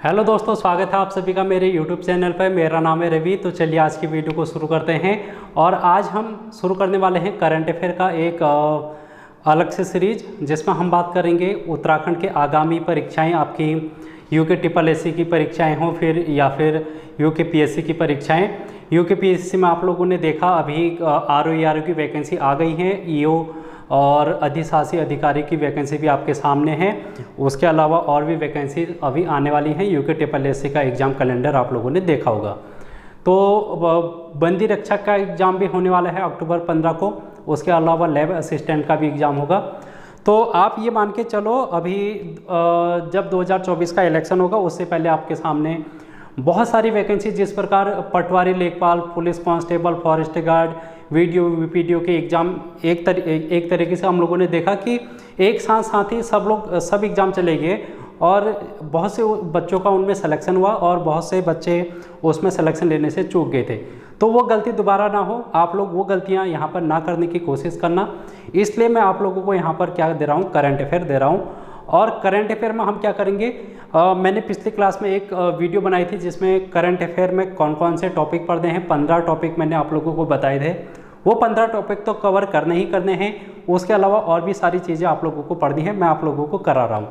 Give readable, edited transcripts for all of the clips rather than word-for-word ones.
Hello दोस्तों, स्वागत है आप सभी का मेरे YouTube चैनल पर। मेरा नाम है रवि। तो चलिए आज की वीडियो को शुरू करते हैं। और आज हम शुरू करने वाले हैं करंट अफेयर का एक अलग से सीरीज, जिसमें हम बात करेंगे उत्तराखंड के आगामी परीक्षाएं, आपकी UKSSC की परीक्षाएं हों फिर या फिर UKPSC की परीक्षाएं। UKPSC में आप लोगों ने देखा अभी RO की वैकेंसी आ गई है, EO और अधिशासी अधिकारी की वैकेंसी भी आपके सामने है। उसके अलावा और भी वैकेंसी अभी आने वाली हैं। UKSSC का एग्ज़ाम कैलेंडर आप लोगों ने देखा होगा। तो बंदी रक्षक का एग्ज़ाम भी होने वाला है अक्टूबर 15 को। उसके अलावा लैब असिस्टेंट का भी एग्ज़ाम होगा। तो आप ये मान के चलो, अभी जब 2024 का इलेक्शन होगा उससे पहले आपके सामने बहुत सारी वैकेंसी, जिस प्रकार पटवारी, लेखपाल, police constable, forest guard, video के एग्ज़ाम एक तरीके से हम लोगों ने देखा कि एक साथ ही सब एग्ज़ाम चले गए और बहुत से बच्चों का उनमें सिलेक्शन हुआ और बहुत से बच्चे उसमें सिलेक्शन लेने से चूक गए थे। तो वो गलती दोबारा ना हो, आप लोग वो गलतियां यहाँ पर ना करने की कोशिश करना। इसलिए मैं आप लोगों को यहाँ पर क्या दे रहा हूँ, करंट अफेयर दे रहा हूँ। और करंट अफेयर में हम क्या करेंगे, मैंने पिछली क्लास में एक वीडियो बनाई थी जिसमें करंट अफेयर में कौन कौन से टॉपिक पढ़ने हैं। 15 टॉपिक मैंने आप लोगों को बताए थे। वो 15 टॉपिक तो कवर करने ही करने हैं। उसके अलावा और भी सारी चीज़ें आप लोगों को पढ़नी है, मैं आप लोगों को करा रहा हूँ।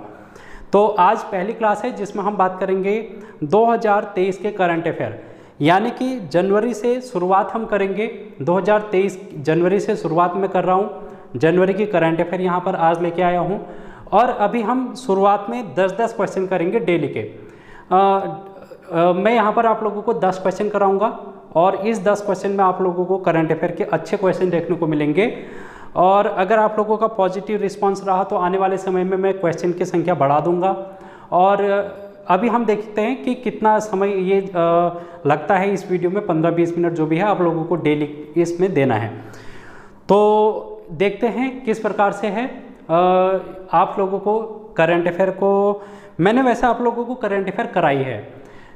तो आज पहली क्लास है जिसमें हम बात करेंगे 2023 के करंट अफेयर, यानी कि जनवरी से शुरुआत हम करेंगे। 2023 जनवरी से शुरुआत में कर रहा हूँ। जनवरी की करंट अफेयर यहाँ पर आज लेके आया हूँ। और अभी हम शुरुआत में 10-10 क्वेश्चन करेंगे डेली के। मैं यहाँ पर आप लोगों को 10 क्वेश्चन कराऊंगा और इस 10 क्वेश्चन में आप लोगों को करंट अफेयर के अच्छे क्वेश्चन देखने को मिलेंगे। और अगर आप लोगों का पॉजिटिव रिस्पांस रहा तो आने वाले समय में मैं क्वेश्चन की संख्या बढ़ा दूंगा। और अभी हम देखते हैं कि कितना समय ये लगता है इस वीडियो में। 15-20 मिनट जो भी है आप लोगों को डेली इसमें देना है। तो देखते हैं किस प्रकार से है। आप लोगों को करंट अफेयर को मैंने वैसे आप लोगों को करंट अफेयर कराई है।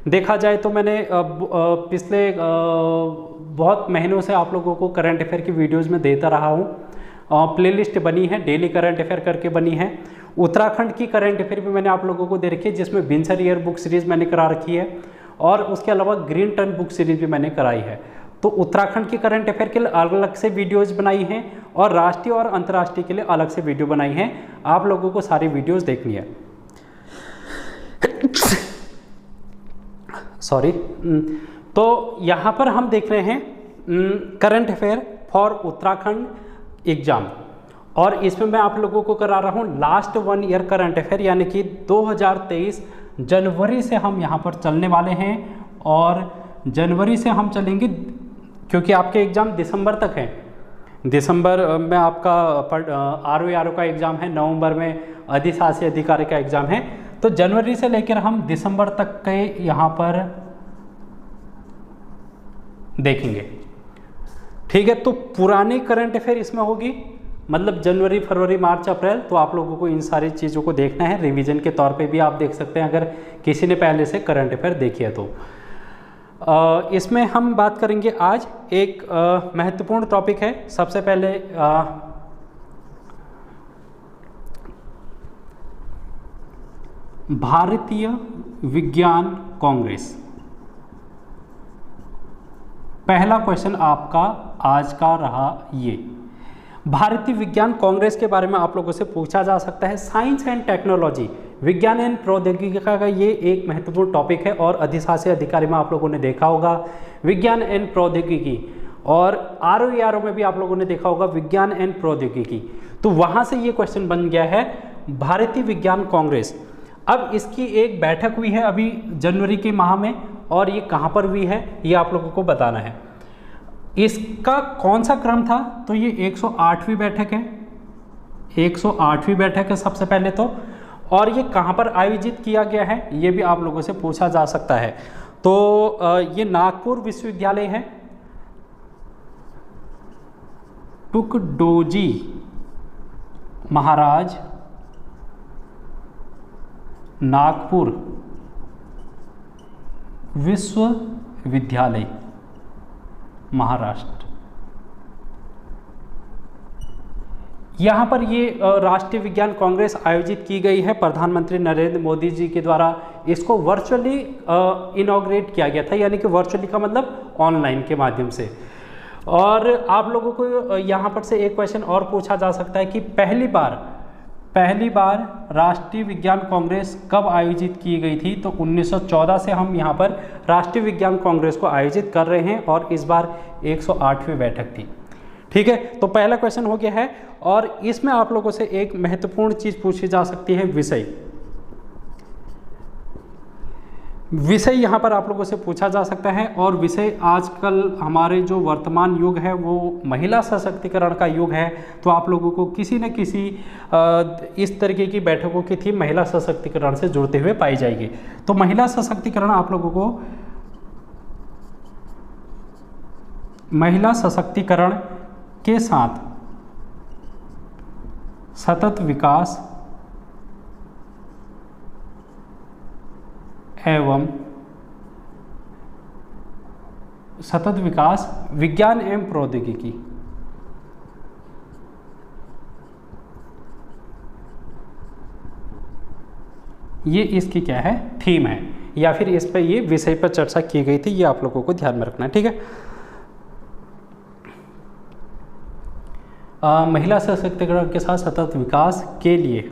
देखा जाए तो मैंने पिछले बहुत महीनों से आप लोगों को करंट अफेयर की वीडियोस में देता रहा हूँ। प्लेलिस्ट बनी है, डेली करंट अफेयर करके बनी है। उत्तराखंड की करंट अफेयर भी मैंने आप लोगों को दे रखी है, जिसमें विंसर ईयर बुक सीरीज़ मैंने करा रखी है और उसके अलावा ग्रीन टर्न बुक सीरीज़ भी मैंने कराई है। तो उत्तराखंड की करंट अफेयर के लिए अलग से वीडियोज़ बनाई हैं और राष्ट्रीय और अंतर्राष्ट्रीय के लिए अलग से वीडियो बनाई हैं। आप लोगों को सारी वीडियोज़ देखनी है। सॉरी। तो यहाँ पर हम देख रहे हैं current affair for Uttarakhand exam, और इसमें मैं आप लोगों को करा रहा हूँ लास्ट 1 ईयर करंट अफेयर, यानी कि 2023 जनवरी से हम यहाँ पर चलने वाले हैं। और जनवरी से हम चलेंगे क्योंकि आपके एग्ज़ाम दिसंबर तक हैं। दिसंबर में आपका RO का एग्ज़ाम है, नवंबर में अधिशासी अधिकारी का एग्ज़ाम है। तो जनवरी से लेकर हम दिसंबर तक के यहाँ पर देखेंगे। ठीक है, तो पुरानी करंट अफेयर इसमें होगी, मतलब जनवरी, फरवरी, मार्च, अप्रैल। तो आप लोगों को इन सारी चीज़ों को देखना है। रिवीजन के तौर पे भी आप देख सकते हैं अगर किसी ने पहले से करंट अफेयर देखी है तो। इसमें हम बात करेंगे आज एक महत्वपूर्ण टॉपिक है। सबसे पहले भारतीय विज्ञान कांग्रेस। पहला क्वेश्चन आपका आज का रहा ये। भारतीय विज्ञान कांग्रेस के बारे में आप लोगों से पूछा जा सकता है। साइंस एंड टेक्नोलॉजी, विज्ञान एवं प्रौद्योगिकी का ये एक महत्वपूर्ण टॉपिक है। और अधिशासी अधिकारी में आप लोगों ने देखा होगा विज्ञान एवं प्रौद्योगिकी, और RO में भी आप लोगों ने देखा होगा विज्ञान एवं प्रौद्योगिकी। तो वहाँ से ये क्वेश्चन बन गया है भारतीय विज्ञान कांग्रेस। अब इसकी एक बैठक हुई है अभी जनवरी के माह में, और ये कहाँ पर हुई है ये आप लोगों को बताना है। इसका कौन सा क्रम था, तो ये 108वीं बैठक है। 108वीं बैठक है सबसे पहले तो। और ये कहाँ पर आयोजित किया गया है ये भी आप लोगों से पूछा जा सकता है। तो ये नागपुर विश्वविद्यालय है, टुकडोजी महाराज नागपुर विश्वविद्यालय, महाराष्ट्र। यहाँ पर ये राष्ट्रीय विज्ञान कांग्रेस आयोजित की गई है। प्रधानमंत्री नरेंद्र मोदी जी के द्वारा इसको वर्चुअली इनॉग्रेट किया गया था, यानी कि वर्चुअली का मतलब ऑनलाइन के माध्यम से। और आप लोगों को यहाँ पर से एक क्वेश्चन और पूछा जा सकता है कि पहली बार राष्ट्रीय विज्ञान कांग्रेस कब आयोजित की गई थी। तो 1914 से हम यहाँ पर राष्ट्रीय विज्ञान कांग्रेस को आयोजित कर रहे हैं और इस बार 108वीं बैठक थी। ठीक है, तो पहला क्वेश्चन हो गया है। और इसमें आप लोगों से एक महत्वपूर्ण चीज पूछी जा सकती है, विषय यहाँ पर आप लोगों से पूछा जा सकता है। और विषय आजकल हमारे जो वर्तमान युग है वो महिला सशक्तिकरण का युग है, तो आप लोगों को किसी न किसी इस तरीके की बैठकों की थीम महिला सशक्तिकरण से जुड़ते हुए पाई जाएगी। तो महिला सशक्तिकरण आप लोगों को महिला सशक्तिकरण के साथ सतत विकास एवं विज्ञान एवं प्रौद्योगिकी, ये इसकी क्या है, थीम है, या फिर इस पर ये विषय पर चर्चा की गई थी। ये आप लोगों को ध्यान में रखना है। ठीक है, महिला सशक्तिकरण के साथ सतत विकास के लिए।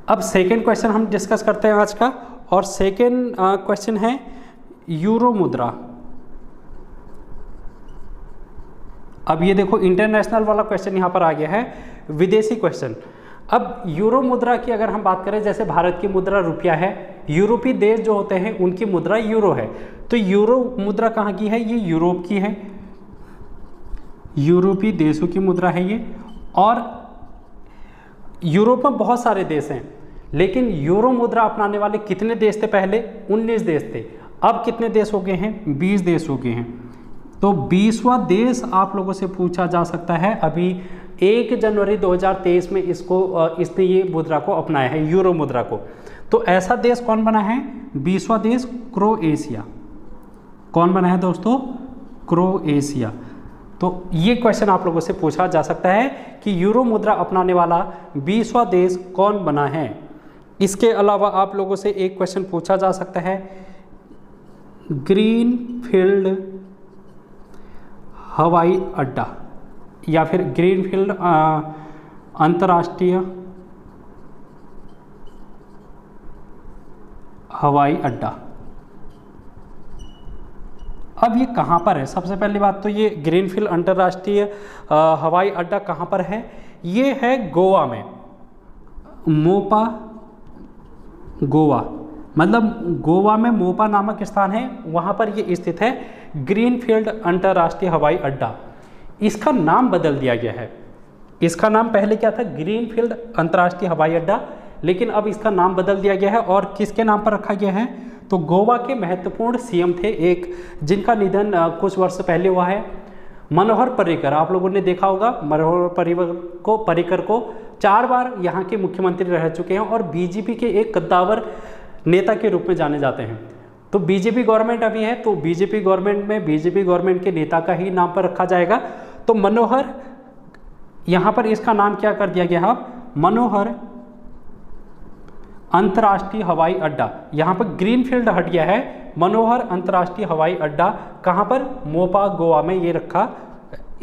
अब सेकेंड क्वेश्चन हम डिस्कस करते हैं आज का, और सेकेंड क्वेश्चन है यूरो मुद्रा। अब ये देखो इंटरनेशनल वाला क्वेश्चन यहाँ पर आ गया है, विदेशी क्वेश्चन। अब यूरो मुद्रा की अगर हम बात करें, जैसे भारत की मुद्रा रुपया है, यूरोपीय देश जो होते हैं उनकी मुद्रा यूरो है। तो यूरो मुद्रा कहाँ की है, ये यूरोप की है, यूरोपीय देशों की मुद्रा है ये। और यूरोप में बहुत सारे देश हैं, लेकिन यूरो मुद्रा अपनाने वाले कितने देश थे पहले, 19 देश थे। अब कितने देश हो गए हैं, 20 देश हो गए हैं। तो 20वां देश आप लोगों से पूछा जा सकता है। अभी 1 जनवरी 2023 में इसने ये मुद्रा को अपनाया है, यूरो मुद्रा को। तो ऐसा देश कौन बना है, 20वां देश क्रोएशिया। कौन बना है दोस्तों, क्रोएशिया। तो ये क्वेश्चन आप लोगों से पूछा जा सकता है कि यूरो मुद्रा अपनाने वाला 20वां देश कौन बना है। इसके अलावा आप लोगों से एक क्वेश्चन पूछा जा सकता है, ग्रीनफील्ड हवाई अड्डा या फिर ग्रीनफील्ड अंतर्राष्ट्रीय हवाई अड्डा, अब ये कहाँ पर है। सबसे पहली बात तो ये ग्रीनफील्ड अंतर्राष्ट्रीय हवाई अड्डा कहाँ पर है, ये है गोवा में, मोपा गोवा, मतलब गोवा में मोपा नामक स्थान है, वहाँ पर ये स्थित है ग्रीनफील्ड अंतर्राष्ट्रीय हवाई अड्डा। इसका नाम बदल दिया गया है। इसका नाम पहले क्या था, ग्रीनफील्ड अंतर्राष्ट्रीय हवाई अड्डा, लेकिन अब इसका नाम बदल दिया गया है। और किसके नाम पर रखा गया है, तो गोवा के महत्वपूर्ण सीएम थे एक, जिनका निधन कुछ वर्ष पहले हुआ है, मनोहर पर्रिकर। आप लोगों ने देखा होगा, मनोहर पर्रिकर को 4 बार यहाँ के मुख्यमंत्री रह चुके हैं और बीजेपी के एक कद्दावर नेता के रूप में जाने जाते हैं। तो बीजेपी गवर्नमेंट अभी है, तो बीजेपी गवर्नमेंट के नेता का ही नाम पर रखा जाएगा। तो मनोहर, यहाँ पर इसका नाम क्या कर दिया गया है, मनोहर अंतर्राष्ट्रीय हवाई अड्डा। यहाँ पर ग्रीनफील्ड हट गया है, मनोहर अंतर्राष्ट्रीय हवाई अड्डा कहाँ पर, मोपा गोवा में ये रखा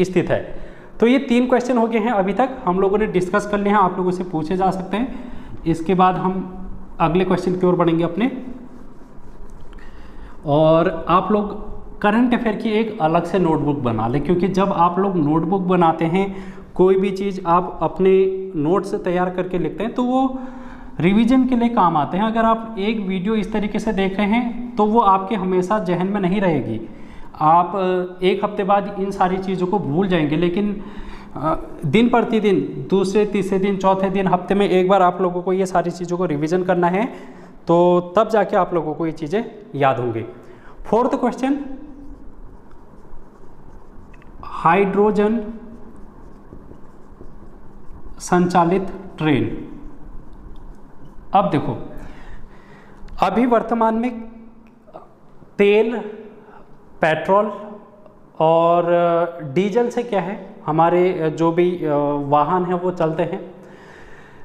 स्थित है। तो ये 3 क्वेश्चन हो गए हैं अभी तक, हम लोगों ने डिस्कस कर लिए हैं, आप लोगों से पूछे जा सकते हैं। इसके बाद हम अगले क्वेश्चन की ओर बढ़ेंगे अपने, और आप लोग करंट अफेयर की एक अलग से नोटबुक बना लें, क्योंकि जब आप लोग नोटबुक बनाते हैं, कोई भी चीज़ आप अपने नोट से तैयार करके लिखते हैं, तो वो रिवीजन के लिए काम आते हैं। अगर आप एक वीडियो इस तरीके से देख रहे हैं तो वो आपके हमेशा जहन में नहीं रहेगी, आप एक हफ्ते बाद इन सारी चीज़ों को भूल जाएंगे। लेकिन दिन प्रतिदिन, दूसरे तीसरे दिन, चौथे दिन, हफ्ते में एक बार आप लोगों को ये सारी चीज़ों को रिवीजन करना है, तो तब जाके आप लोगों को ये चीज़ें याद होंगी। 4th क्वेश्चन, हाइड्रोजन संचालित ट्रेन। अब देखो, अभी वर्तमान में तेल, पेट्रोल और डीजल से क्या है, हमारे जो भी वाहन हैं वो चलते हैं।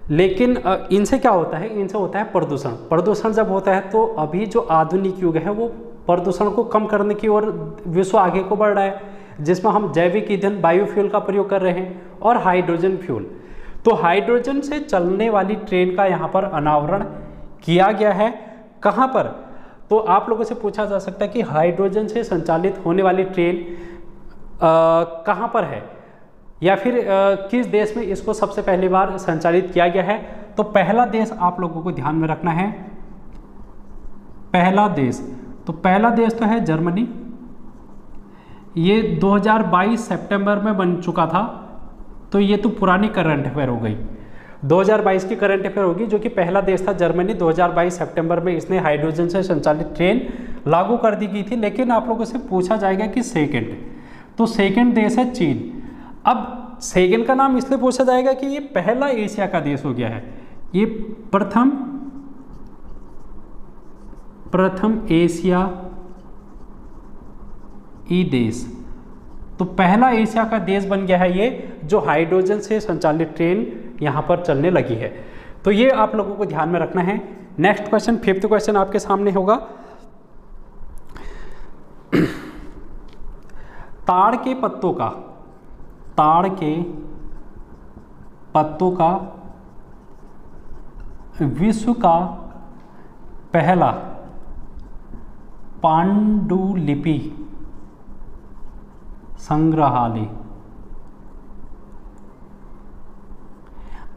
लेकिन इनसे क्या होता है, इनसे होता है प्रदूषण। प्रदूषण जब होता है तो अभी जो आधुनिक युग है वो प्रदूषण को कम करने की ओर विश्व आगे को बढ़ रहा है, जिसमें हम जैविक ईंधन बायोफ्यूल का प्रयोग कर रहे हैं और हाइड्रोजन फ्यूल। तो हाइड्रोजन से चलने वाली ट्रेन का यहाँ पर अनावरण किया गया है। कहाँ पर? तो आप लोगों से पूछा जा सकता है कि हाइड्रोजन से संचालित होने वाली ट्रेन कहाँ पर है, या फिर किस देश में इसको सबसे पहली बार संचालित किया गया है। तो पहला देश आप लोगों को ध्यान में रखना है, पहला देश, तो पहला देश तो है जर्मनी। ये 2022 सितंबर में बन चुका था, तो ये तो पुरानी करंट अफेयर हो गई। 2022 की करंट अफेयर होगी, जो कि पहला देश था जर्मनी। 2022 सितंबर में इसने हाइड्रोजन से संचालित ट्रेन लागू कर दी गई थी। लेकिन आप लोगों से पूछा जाएगा कि सेकंड, तो सेकंड देश है चीन। अब सेकंड का नाम इसलिए पूछा जाएगा कि ये पहला एशिया का देश हो गया है, ये प्रथम एशिया ई देश, तो पहला एशिया का देश बन गया है ये, जो हाइड्रोजन से संचालित ट्रेन यहाँ पर चलने लगी है। तो ये आप लोगों को ध्यान में रखना है। नेक्स्ट क्वेश्चन, 5th क्वेश्चन आपके सामने होगा। ताड़ के पत्तों का विश्व का पहला पांडुलिपि संग्रहालय।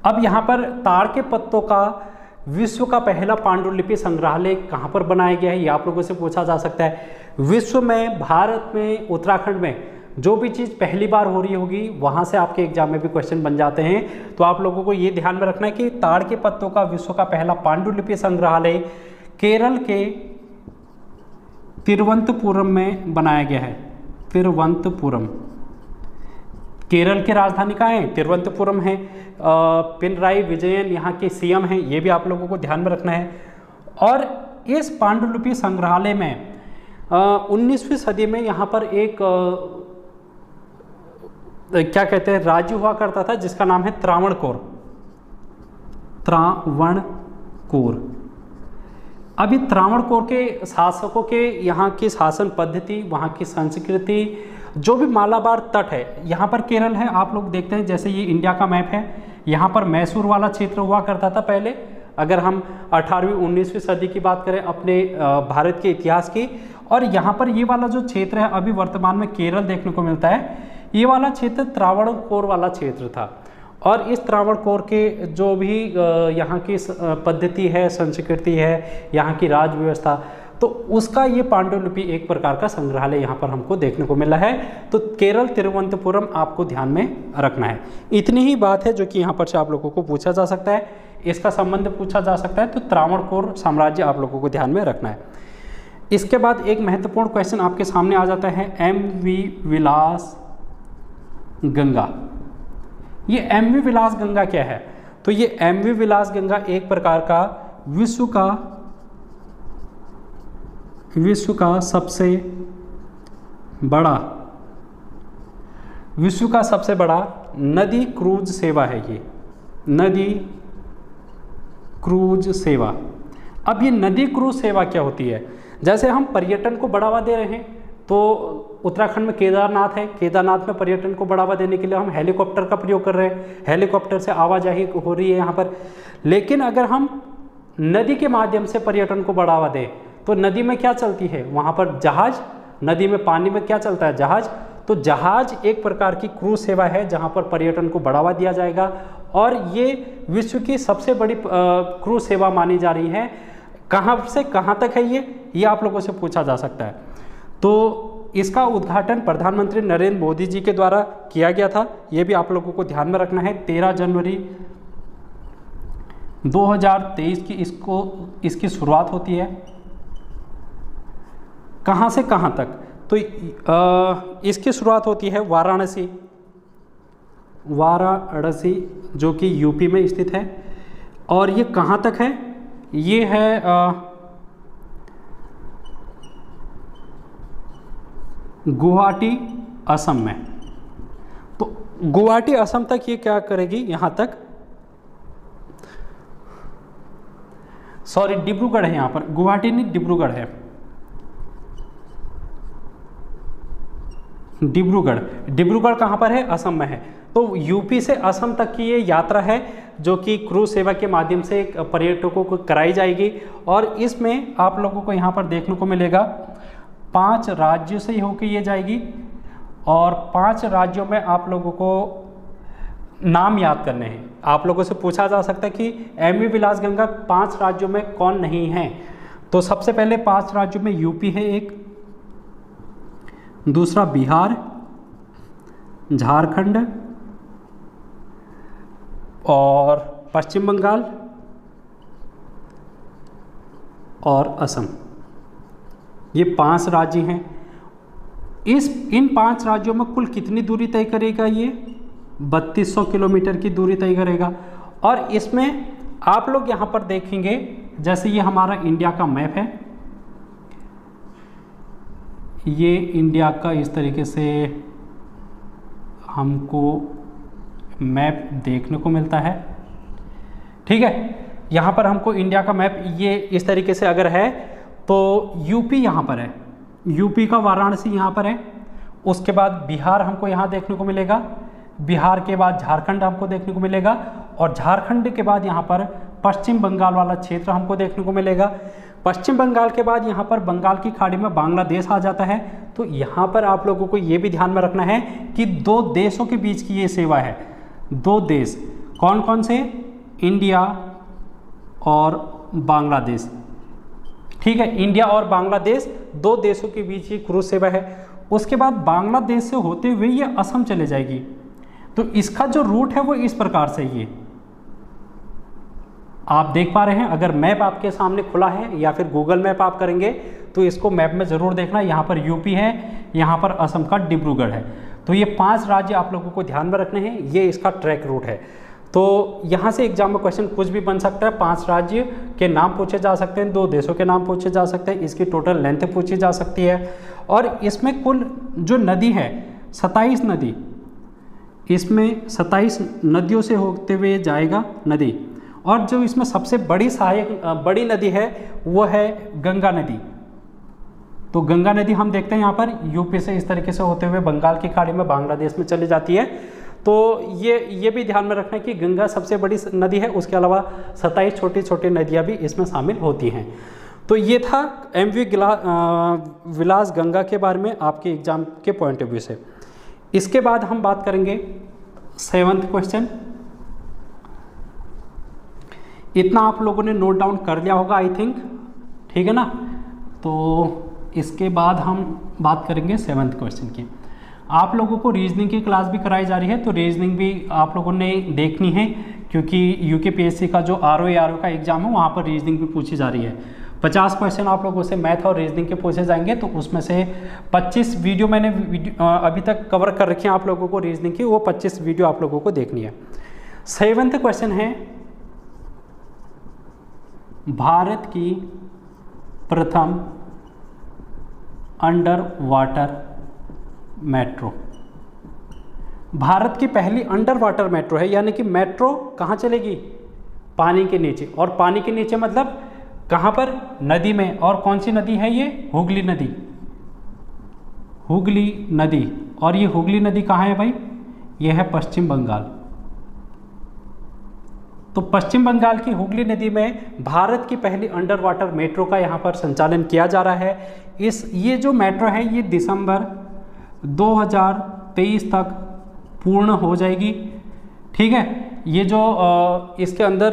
अब यहाँ पर ताड़ के पत्तों का विश्व का पहला पांडुलिपि संग्रहालय कहाँ पर बनाया गया है, ये आप लोगों से पूछा जा सकता है। विश्व में, भारत में, उत्तराखंड में जो भी चीज़ पहली बार हो रही होगी वहाँ से आपके एग्जाम में भी क्वेश्चन बन जाते हैं। तो आप लोगों को ये ध्यान में रखना है कि ताड़ के पत्तों का विश्व का पहला पांडुलिपि संग्रहालय केरल के तिरुवनंतपुरम में बनाया गया है। तिरुवनंतपुरम, केरल की राजधानी कहाँ है? तिरुवनंतपुरम है। पिनराई विजयन यहाँ के सीएम हैं, ये भी आप लोगों को ध्यान में रखना है। और इस पांडुलिपि संग्रहालय में 19वीं सदी में यहाँ पर एक क्या कहते हैं, राज्य हुआ करता था जिसका नाम है त्रावणकोर। अभी त्रावणकोर के शासकों के यहाँ की शासन पद्धति, वहाँ की संस्कृति, जो भी मालाबार तट है, यहाँ पर केरल है, आप लोग देखते हैं जैसे ये इंडिया का मैप है, यहाँ पर मैसूर वाला क्षेत्र हुआ करता था पहले। अगर हम 18वीं 19वीं सदी की बात करें अपने भारत के इतिहास की, और यहाँ पर ये वाला जो क्षेत्र है अभी वर्तमान में केरल देखने को मिलता है, ये वाला क्षेत्र त्रावणकोर वाला क्षेत्र था। और इस त्रावणकोर के जो भी यहाँ की पद्धति है, संस्कृति है, यहाँ की राज व्यवस्था, तो उसका ये पांडुलिपि एक प्रकार का संग्रहालय यहाँ पर हमको देखने को मिला है। तो केरल तिरुवनंतपुरम आपको ध्यान में रखना है। इतनी ही बात है जो कि यहाँ पर से आप लोगों को पूछा जा सकता है, इसका संबंध पूछा जा सकता है। तो त्रावणकोर साम्राज्य आप लोगों को ध्यान में रखना है। इसके बाद एक महत्वपूर्ण क्वेश्चन आपके सामने आ जाता है, एम.वी. विलास गंगा। ये एम.वी. विलास गंगा क्या है? तो ये एम.वी. विलास गंगा एक प्रकार का विश्व का सबसे बड़ा नदी क्रूज सेवा है। ये नदी क्रूज सेवा। अब ये नदी क्रूज सेवा क्या होती है? जैसे हम पर्यटन को बढ़ावा दे रहे हैं, तो उत्तराखंड में केदारनाथ है, केदारनाथ में पर्यटन को बढ़ावा देने के लिए हम हेलीकॉप्टर का प्रयोग कर रहे हैं, हेलीकॉप्टर से आवाजाही हो रही है यहाँ पर। लेकिन अगर हम नदी के माध्यम से पर्यटन को बढ़ावा दें, तो नदी में क्या चलती है? वहाँ पर जहाज, नदी में पानी में क्या चलता है? जहाज। तो जहाज एक प्रकार की क्रूज सेवा है जहाँ पर पर्यटन को बढ़ावा दिया जाएगा, और ये विश्व की सबसे बड़ी क्रूज सेवा मानी जा रही है। कहाँ से कहाँ तक है ये आप लोगों से पूछा जा सकता है। तो इसका उद्घाटन प्रधानमंत्री नरेंद्र मोदी जी के द्वारा किया गया था, ये भी आप लोगों को ध्यान में रखना है। 13 जनवरी 2023 की इसकी शुरुआत होती है। कहाँ से कहाँ तक? तो इसकी शुरुआत होती है वाराणसी, जो कि यूपी में स्थित है। और ये कहाँ तक है? ये है गुवाहाटी असम में। तो गुवाहाटी असम तक ये क्या करेगी, यहाँ तक, सॉरी डिब्रूगढ़ है यहाँ पर, गुवाहाटी नहीं डिब्रूगढ़ है, डिब्रूगढ़। डिब्रूगढ़ कहाँ पर है, असम में है। तो यूपी से असम तक की ये यात्रा है जो कि क्रूज सेवा के माध्यम से पर्यटकों को कराई जाएगी। और इसमें आप लोगों को यहाँ पर देखने को मिलेगा 5 राज्यों से होकर ये जाएगी और 5 राज्यों में आप लोगों को नाम याद करने हैं। आप लोगों से पूछा जा सकता है कि एमवी विलास गंगा 5 राज्यों में कौन नहीं है। तो सबसे पहले 5 राज्यों में यूपी है एक, दूसरा बिहार, झारखंड और पश्चिम बंगाल और असम। ये 5 राज्य हैं। इन 5 राज्यों में कुल कितनी दूरी तय करेगा, ये 3200 किलोमीटर की दूरी तय करेगा। और इसमें आप लोग यहाँ पर देखेंगे, जैसे ये हमारा इंडिया का मैप है, ये इंडिया का इस तरीके से हमको मैप देखने को मिलता है। ठीक है, यहाँ पर हमको इंडिया का मैप ये इस तरीके से अगर है तो यूपी यहाँ पर है, यूपी का वाराणसी यहाँ पर है। उसके बाद बिहार हमको यहाँ देखने को मिलेगा, बिहार के बाद झारखंड हमको देखने को मिलेगा और झारखंड के बाद यहाँ पर पश्चिम बंगाल वाला क्षेत्र हमको देखने को मिलेगा। पश्चिम बंगाल के बाद यहाँ पर बंगाल की खाड़ी में बांग्लादेश आ जाता है। तो यहाँ पर आप लोगों को ये भी ध्यान में रखना है कि 2 देशों के बीच की ये सेवा है। 2 देश कौन कौन से, इंडिया और बांग्लादेश। ठीक है, इंडिया और बांग्लादेश 2 देशों के बीच ये क्रूज सेवा है। उसके बाद बांग्लादेश से होते हुए ये असम चले जाएगी। तो इसका जो रूट है वो इस प्रकार से, ये आप देख पा रहे हैं। अगर मैप आपके सामने खुला है या फिर गूगल मैप आप करेंगे तो इसको मैप में ज़रूर देखना। यहाँ पर यूपी है, यहाँ पर असम का डिब्रूगढ़ है। तो ये 5 राज्य आप लोगों को ध्यान में रखने हैं, ये इसका ट्रैक रूट है। तो यहाँ से एग्जाम में क्वेश्चन कुछ भी बन सकता है। 5 राज्य के नाम पूछे जा सकते हैं, 2 देशों के नाम पूछे जा सकते हैं, इसकी टोटल लेंथ पूछी जा सकती है। और इसमें कुल जो नदी है 27 नदी, इसमें 27 नदियों से होते हुए जाएगा नदी। और जो इसमें सबसे बड़ी नदी है वो है गंगा नदी। तो गंगा नदी हम देखते हैं यहाँ पर यूपी से इस तरीके से होते हुए बंगाल की खाड़ी में बांग्लादेश में चली जाती है। तो ये भी ध्यान में रखना है कि गंगा सबसे बड़ी नदी है, उसके अलावा 27 छोटी छोटी नदियाँ भी इसमें शामिल होती हैं। तो ये था एमवी विलास गंगा के बारे में आपके एग्जाम के पॉइंट ऑफ व्यू से। इसके बाद हम बात करेंगे 7th क्वेश्चन। इतना आप लोगों ने नोट डाउन कर लिया होगा आई थिंक, ठीक है ना। तो इसके बाद हम बात करेंगे 7th क्वेश्चन की। आप लोगों को रीजनिंग की क्लास भी कराई जा रही है, तो रीजनिंग भी आप लोगों ने देखनी है क्योंकि यूकेपीएससी का जो आरओ का एग्जाम है वहाँ पर रीजनिंग भी पूछी जा रही है। 50 क्वेश्चन आप लोगों से मैथ और रीजनिंग के पूछे जाएंगे। तो उसमें से 25 वीडियो मैंने अभी तक कवर कर रखी है आप लोगों को रीजनिंग की, वो 25 वीडियो आप लोगों को देखनी है। 7th क्वेश्चन है, भारत की प्रथम अंडर वाटर मेट्रो। भारत की पहली अंडर वाटर मेट्रो है, यानी कि मेट्रो कहाँ चलेगी, पानी के नीचे। और पानी के नीचे मतलब कहाँ पर, नदी में। और कौन सी नदी है ये, हुगली नदी, हुगली नदी। और ये हुगली नदी कहाँ है भाई, ये है पश्चिम बंगाल। तो पश्चिम बंगाल की हुगली नदी में भारत की पहली अंडर वाटर मेट्रो का यहाँ पर संचालन किया जा रहा है। ये जो मेट्रो है ये दिसंबर 2023 तक पूर्ण हो जाएगी। ठीक है, ये जो इसके अंदर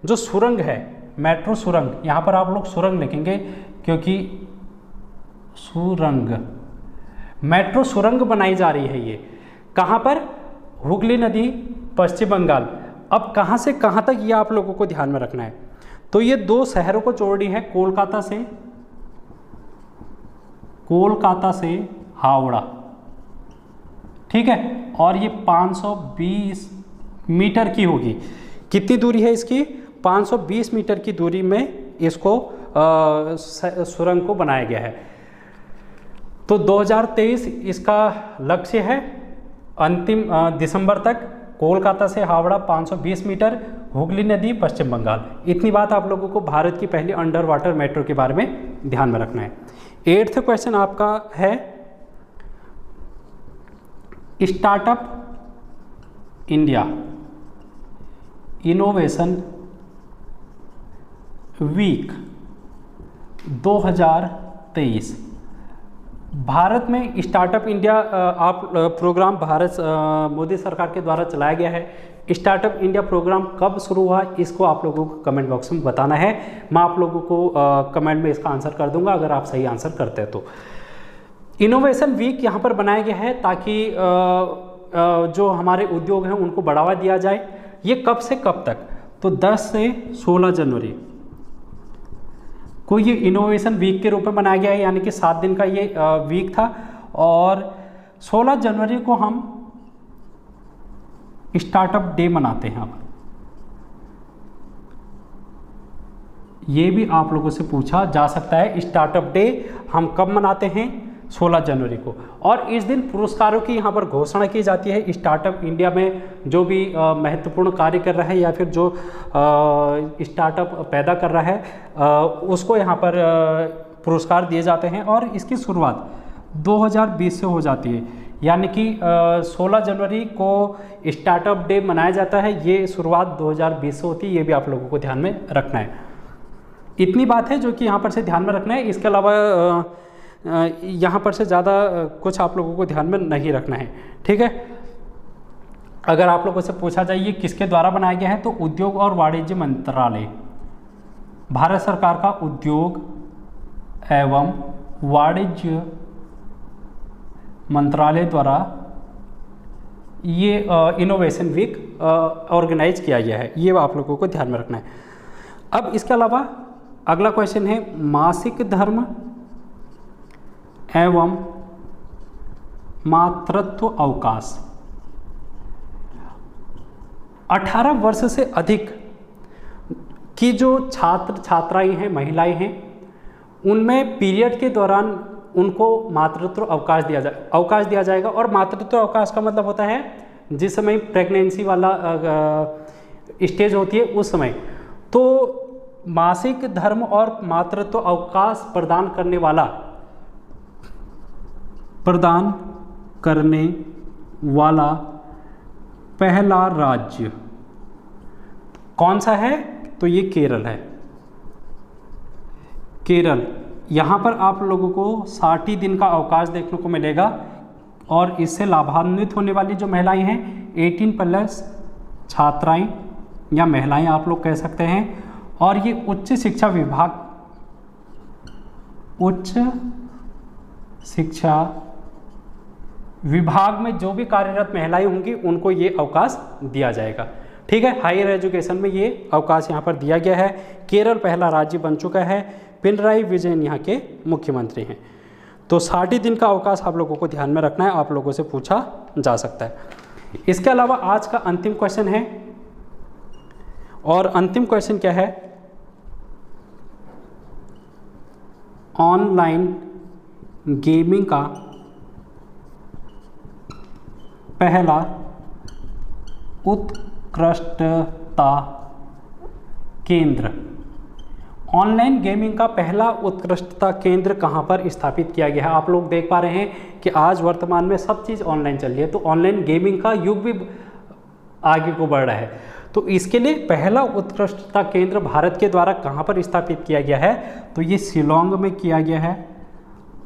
जो सुरंग है, मेट्रो सुरंग, यहाँ पर आप लोग सुरंग लिखेंगे क्योंकि सुरंग, मेट्रो सुरंग बनाई जा रही है। ये कहाँ पर, हुगली नदी, पश्चिम बंगाल। अब कहाँ से कहाँ तक ये आप लोगों को ध्यान में रखना है। तो ये 2 शहरों को जोड़ रही है, कोलकाता से हावड़ा। ठीक है, और ये 520 मीटर की होगी। कितनी दूरी है इसकी, 520 मीटर की दूरी में इसको सुरंग को बनाया गया है। तो 2023 इसका लक्ष्य है अंतिम दिसंबर तक कोलकाता से हावड़ा 520 मीटर, हुगली नदी पश्चिम बंगाल। इतनी बात आप लोगों को भारत की पहली अंडर वाटर मेट्रो के बारे में ध्यान में रखना है। 8th क्वेश्चन आपका है startup India innovation week 2023। Bharat में startup India programme Bharat Modi सरकार के द्वारा चलाया गया है। स्टार्टअप इंडिया प्रोग्राम कब शुरू हुआ, इसको आप लोगों को कमेंट बॉक्स में बताना है। मैं आप लोगों को कमेंट में इसका आंसर कर दूंगा अगर आप सही आंसर करते हैं तो। इनोवेशन वीक यहाँ पर बनाया गया है ताकि जो हमारे उद्योग हैं उनको बढ़ावा दिया जाए। ये कब से कब तक, तो 10 से 16 जनवरी को ये इनोवेशन वीक के रूप में बनाया गया है, यानी कि 7 दिन का ये वीक था। और 16 जनवरी को हम स्टार्टअप डे मनाते हैं। अब ये भी आप लोगों से पूछा जा सकता है, स्टार्टअप डे हम कब मनाते हैं, 16 जनवरी को। और इस दिन पुरस्कारों की यहाँ पर घोषणा की जाती है। स्टार्टअप इंडिया में जो भी महत्वपूर्ण कार्य कर रहा है या फिर जो स्टार्टअप पैदा कर रहा है उसको यहाँ पर पुरस्कार दिए जाते हैं। और इसकी शुरुआत 2020 से हो जाती है, यानी कि 16 जनवरी को स्टार्टअप डे मनाया जाता है। ये शुरुआत 2020 से होती है, ये भी आप लोगों को ध्यान में रखना है। इतनी बात है जो कि यहाँ पर से ध्यान में रखना है। इसके अलावा यहाँ पर से ज़्यादा कुछ आप लोगों को ध्यान में नहीं रखना है, ठीक है। अगर आप लोगों से पूछा जाए ये किसके द्वारा बनाया गया है, तो उद्योग और वाणिज्य मंत्रालय, भारत सरकार का उद्योग एवं वाणिज्य मंत्रालय द्वारा ये इनोवेशन वीक ऑर्गेनाइज किया गया है। ये आप लोगों को ध्यान में रखना है। अब इसके अलावा अगला क्वेश्चन है मासिक धर्म एवं मातृत्व अवकाश। 18 वर्ष से अधिक की जो छात्र छात्राएं हैं, महिलाएं हैं, उनमें पीरियड के दौरान उनको मातृत्व अवकाश दिया जाएगा। और मातृत्व अवकाश का मतलब होता है जिस समय प्रेगनेंसी वाला स्टेज होती है उस समय। तो मासिक धर्म और मातृत्व अवकाश प्रदान करने वाला पहला राज्य कौन सा है, तो ये केरल है। केरल, यहाँ पर आप लोगों को 60 दिन का अवकाश देखने को मिलेगा। और इससे लाभान्वित होने वाली जो महिलाएं हैं 18+ छात्राएं या महिलाएं आप लोग कह सकते हैं। और ये उच्च शिक्षा विभाग में जो भी कार्यरत महिलाएं होंगी उनको ये अवकाश दिया जाएगा, ठीक है। हायर एजुकेशन में ये अवकाश यहाँ पर दिया गया है। केरल पहला राज्य बन चुका है। पिनराई विजयन यहाँ के मुख्यमंत्री हैं। तो 60 दिन का अवकाश आप लोगों को ध्यान में रखना है, आप लोगों से पूछा जा सकता है। इसके अलावा आज का अंतिम क्वेश्चन है, और अंतिम क्वेश्चन क्या है, ऑनलाइन गेमिंग का पहला उत्कृष्टता केंद्र। ऑनलाइन गेमिंग का पहला उत्कृष्टता केंद्र कहाँ पर स्थापित किया गया है। आप लोग देख पा रहे हैं कि आज वर्तमान में सब चीज़ ऑनलाइन चल रही है, तो ऑनलाइन गेमिंग का युग भी आगे को बढ़ रहा है। तो इसके लिए पहला उत्कृष्टता केंद्र भारत के द्वारा कहाँ पर स्थापित किया गया है, तो ये शिलोंग में किया गया है।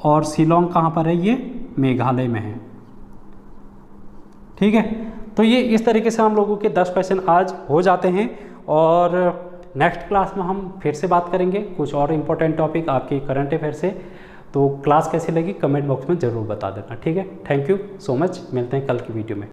और शिलोंग कहाँ पर है, ये मेघालय में है, ठीक है। तो ये इस तरीके से हम लोगों के 10 क्वेश्चन आज हो जाते हैं। और नेक्स्ट क्लास में हम फिर से बात करेंगे कुछ और इम्पोर्टेंट टॉपिक आपकी करंट अफेयर से। तो क्लास कैसी लगी कमेंट बॉक्स में ज़रूर बता देना, ठीक है। थैंक यू सो मच, मिलते हैं कल की वीडियो में।